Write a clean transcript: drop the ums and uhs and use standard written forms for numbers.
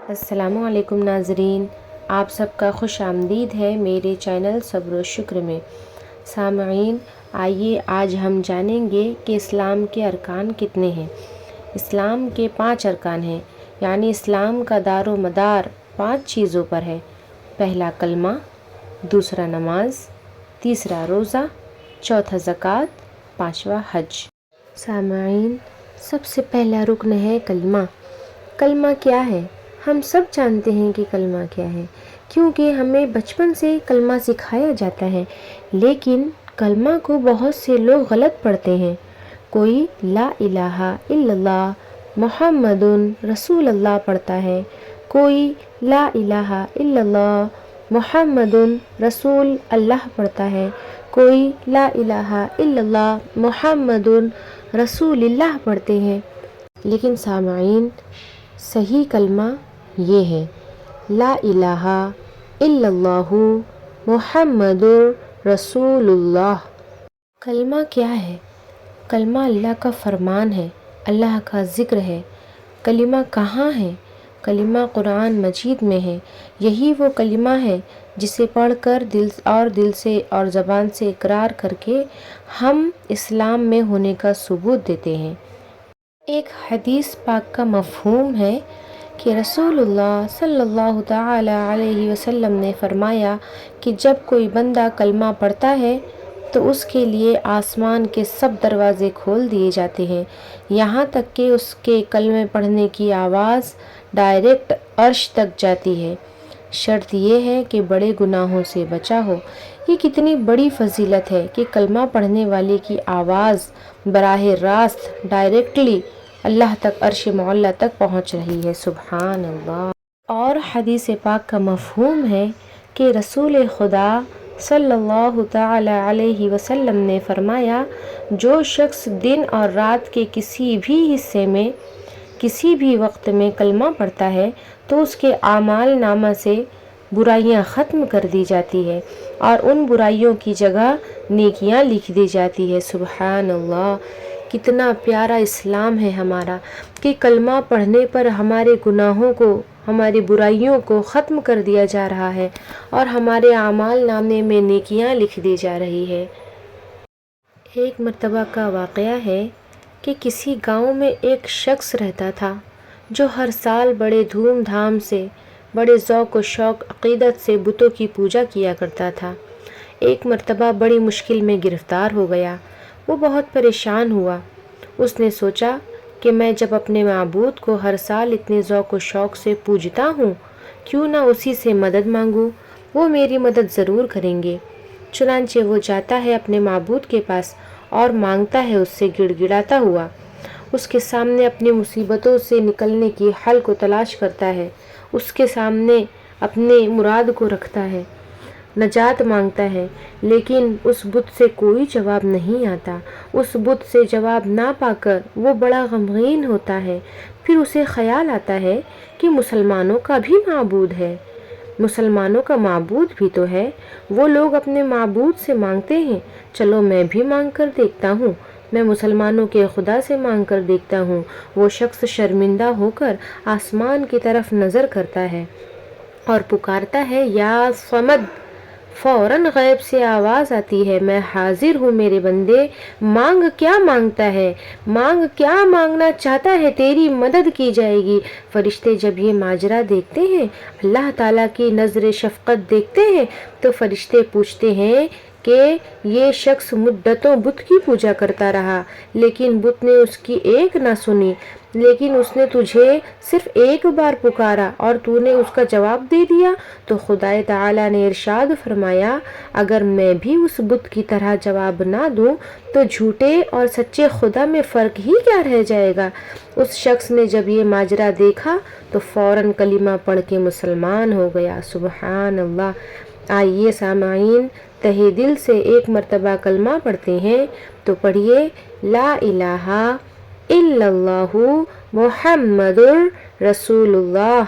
السلام علیکم ناظرین، آپ سب کا خوش آمدید ہے میرے چینل صبر و شکر میں۔ سامعین، آئیے آج ہم جانیں گے کہ اسلام کے ارکان کتنے ہیں۔ اسلام کے 5 ارکان ہیں، یعنی اسلام کا دار و مدار 5 چیزوں پر ہے۔ پہلا کلمہ، دوسرا نماز، تیسرا روزہ، چوتھا زکوٰۃ، پانچواں حج۔ سامعین، سب سے پہلا رکن ہے کلمہ۔ کلمہ کیا ہے؟ ہم سب جانتے ہیں کہ کلمہ کیا ہے، کیونکہ ہمیں بچپن سے کلمہ سکھایا جاتا ہے، لیکن کلمہ کو بہت سے لوگ غلط پڑھتے ہیں۔ کوئی لا الہ الا اللہ محمد رسول اللہ پڑھتا ہے، کوئی لا الہ الا اللہ محمد رسول اللہ پڑھتا ہے، کوئی لا الہ الا اللہ محمد رسول اللہ پڑھتے ہیں۔ لیکن سامعین، صحیح کلمہ یہ ہے، لا الہ الا اللہ محمد رسول اللہ۔ کلمہ کیا ہے؟ کلمہ اللہ کا فرمان ہے، اللہ کا ذکر ہے۔ کلمہ کہاں ہے؟ کلمہ قرآن مجید میں ہے۔ یہی وہ کلمہ ہے جسے پڑھ کر دل سے اور زبان سے اقرار کر کے ہم اسلام میں ہونے کا ثبوت دیتے ہیں۔ ایک حدیث پاک کا مفہوم ہے کہ رسول اللہ صلی اللہ تعالی علیہ وسلم نے فرمایا کہ جب کوئی بندہ کلمہ پڑھتا ہے تو اس کے لیے آسمان کے سب دروازے کھول دیے جاتے ہیں، یہاں تک کہ اس کے کلمے پڑھنے کی آواز ڈائریکٹ عرش تک جاتی ہے۔ شرط یہ ہے کہ بڑے گناہوں سے بچا ہو۔ یہ کتنی بڑی فضیلت ہے کہ کلمہ پڑھنے والے کی آواز براہ راست ڈائریکٹلی اللہ تک، عرش معلیٰ تک پہنچ رہی ہے۔ سبحان اللہ۔ اور حدیث پاک کا مفہوم ہے کہ رسول خدا صلی اللہ تعالی علیہ وسلم نے فرمایا، جو شخص دن اور رات کے کسی بھی حصے میں کسی بھی وقت میں کلمہ پڑھتا ہے تو اس کے اعمال نامہ سے برائیاں ختم کر دی جاتی ہے اور ان برائیوں کی جگہ نیکیاں لکھ دی جاتی ہے۔ سبحان اللہ۔ کتنا پیارا اسلام ہے ہمارا کہ کلمہ پڑھنے پر ہمارے گناہوں کو، ہماری برائیوں کو ختم کر دیا جا رہا ہے اور ہمارے اعمال نامے میں نیکیاں لکھ دی جا رہی ہے۔ ایک مرتبہ کا واقعہ ہے کہ کسی گاؤں میں ایک شخص رہتا تھا جو ہر سال بڑے دھوم دھام سے، بڑے ذوق و شوق عقیدت سے بتوں کی پوجا کیا کرتا تھا۔ ایک مرتبہ بڑی مشکل میں گرفتار ہو گیا۔ وہ بہت پریشان ہوا۔ اس نے سوچا کہ میں جب اپنے معبود کو ہر سال اتنے ذوق و شوق سے پوجتا ہوں، کیوں نہ اسی سے مدد مانگوں، وہ میری مدد ضرور کریں گے۔ چنانچہ وہ جاتا ہے اپنے معبود کے پاس اور مانگتا ہے اس سے گڑ گڑاتا ہوا، اس کے سامنے اپنی مصیبتوں سے نکلنے کی حل کو تلاش کرتا ہے، اس کے سامنے اپنے مراد کو رکھتا ہے، نجات مانگتا ہے، لیکن اس بت سے کوئی جواب نہیں آتا۔ اس بت سے جواب نہ پا کر وہ بڑا غمگین ہوتا ہے۔ پھر اسے خیال آتا ہے کہ مسلمانوں کا بھی معبود ہے، مسلمانوں کا معبود بھی تو ہے، وہ لوگ اپنے معبود سے مانگتے ہیں، چلو میں بھی مانگ کر دیکھتا ہوں، میں مسلمانوں کے خدا سے مانگ کر دیکھتا ہوں۔ وہ شخص شرمندہ ہو کر آسمان کی طرف نظر کرتا ہے اور پکارتا ہے، یا صمد۔ فوراً غیب سے آواز آتی ہے، میں حاضر ہوں میرے بندے، مانگ کیا مانگتا ہے، مانگ کیا مانگنا چاہتا ہے، تیری مدد کی جائے گی۔ فرشتے جب یہ ماجرا دیکھتے ہیں، اللہ تعالیٰ کی نظر شفقت دیکھتے ہیں، تو فرشتے پوچھتے ہیں کہ یہ شخص مدتوں بت کی پوجا کرتا رہا، لیکن بت نے اس کی ایک نہ سنی، لیکن اس نے تجھے صرف ایک بار پکارا اور تو نے اس کا جواب دے دیا۔ تو خدا تعالیٰ نے ارشاد فرمایا، اگر میں بھی اس بت کی طرح جواب نہ دوں تو جھوٹے اور سچے خدا میں فرق ہی کیا رہ جائے گا۔ اس شخص نے جب یہ ماجرا دیکھا تو فوراً کلمہ پڑھ کے مسلمان ہو گیا۔ سبحان اللہ۔ آئیے سامعین، تہہ دل سے ایک مرتبہ کلمہ پڑھتے ہیں تو پڑھیے، لا الہ الا اللہ محمد رسول اللہ۔